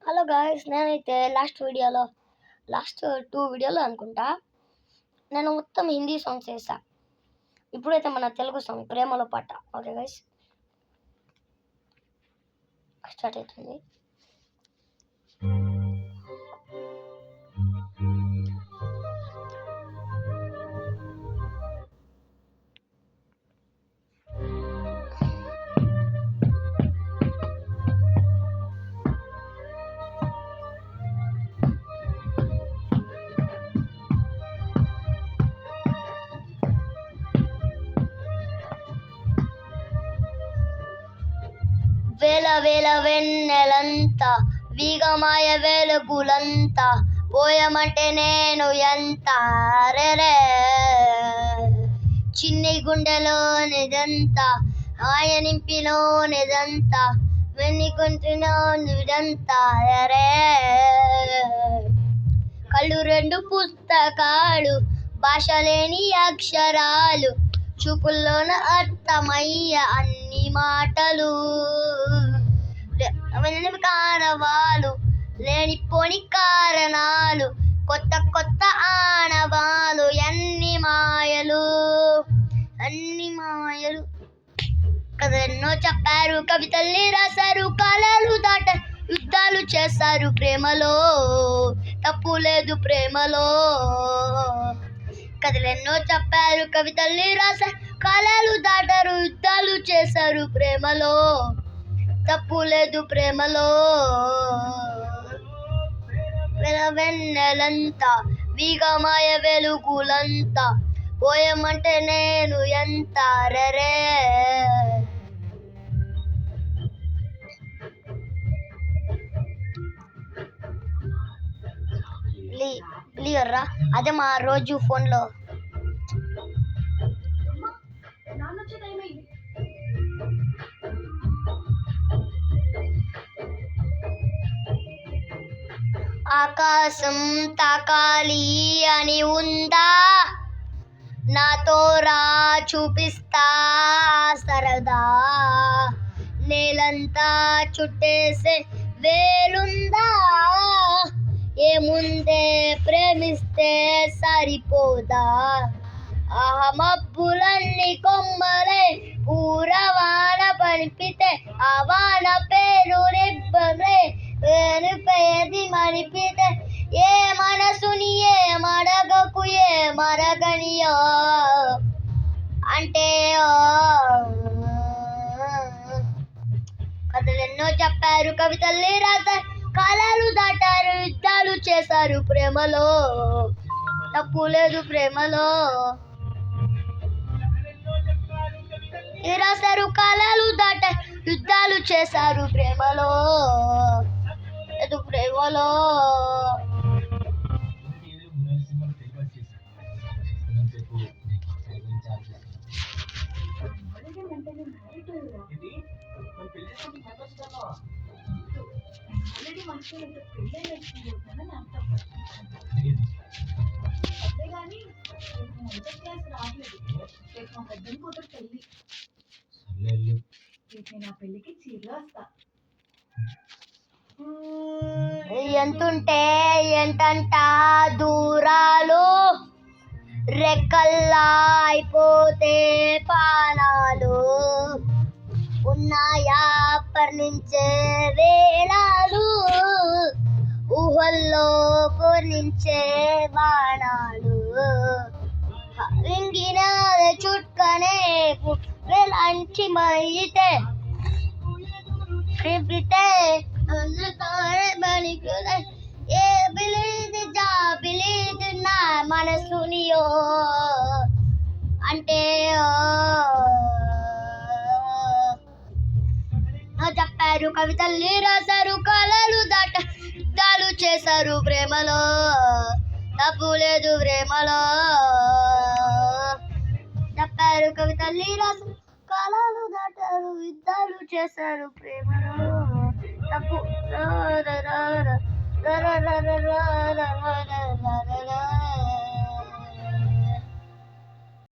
Hello guys, నేనైతే last 2 వీడియోలో అనుకుంటా నేను మొత్తం హిందీ సాంగ్స్ వేసా. ఇప్పుడైతే మన తెలుగు సాంగ్ ప్రేమలో పాట. ఓకే గైస్, స్టార్ట్ అవుతుంది. వేల వేల వెన్నెలంతా వీగమాయ వెలుగులంతా పోయమంటే నేను ఎంత రెరే చిన్ని గుండెలోనిదంతా ఆయ నింపిలోనిదంతా వెన్నికుంటులోనిదంతా రెరే కళ్ళు 2 పుస్తకాలు భాష లేని అక్షరాలు చూపుల్లోన అర్థమయ్య అన్ని మాటలు కారవాలు లేనిపోని కారణాలు కొత్త కొత్త ఆనవాలు అన్ని మాయలు కథలెన్నో చెప్పారు, కవితల్ని రాశారు, కాలాలు దాట యుద్ధాలు చేశారు ప్రేమలో, తప్పు లేదు ప్రేమలో. కథలెన్నో చెప్పారు, కవితల్ని రాశారు, కాలాలు దాటారు, యుద్ధాలు చేశారు ప్రేమలో, తప్పు లేదు ప్రేమలో. వెన్నెలంతా వీగమాయ వెలుగులంతా పోయమంటే నేను ఎంత రెరే లియర్రా అదే మా రోజు ఫోన్లో ఆకాశం తాకాలి అని ఉందా, నాతో రా చూపిస్తా సరదా, నేలంతా చుట్టేసే వేలుందా, ఏముందే ప్రేమిస్తే సరిపోదా, మబ్బులన్నీ కొమ్మలే పూరవాన పనిపితే ఆ వాన పేరు నిబ్బలే పేది మనిపితే ఏ మనసుని ఏ మడగకు ఏ మరగనియో అంటే కథలెన్నో చెప్పారు, కవితల్ని రాశారు, కాలాలు దాటారు, యుద్ధాలు చేశారు ప్రేమలో, తప్పు లేదు ప్రేమలో. రాశారు, కాలాలు దాటారు, యుద్ధాలు చేశారు ప్రేమలో, లేదు ప్రేమలో. ఎంతుంటే ఎంతంట దూరాలు, రెక్కల్లా అయిపోతే పానాలు, ఉన్నాయా పర్ణించే వేళాలు, ఊహల్లో పూర్ణించే బాణాలు, రింగిన చుట్కనే వేలాంటి మైతే ఏ బిలీది జా బిలీది నా మనసునియో అంటే చెప్పారు, కవితల్ని రాశారు, కాలాలు దాట యుద్ధాలు చేశారు ప్రేమలో, తప్పు లేదు ప్రేమలో. చెప్పారు, కవితల్ని రాశారు, కాలాలు దాటారు, యుద్ధాలు చేశారు ప్రేమలో, తప్పు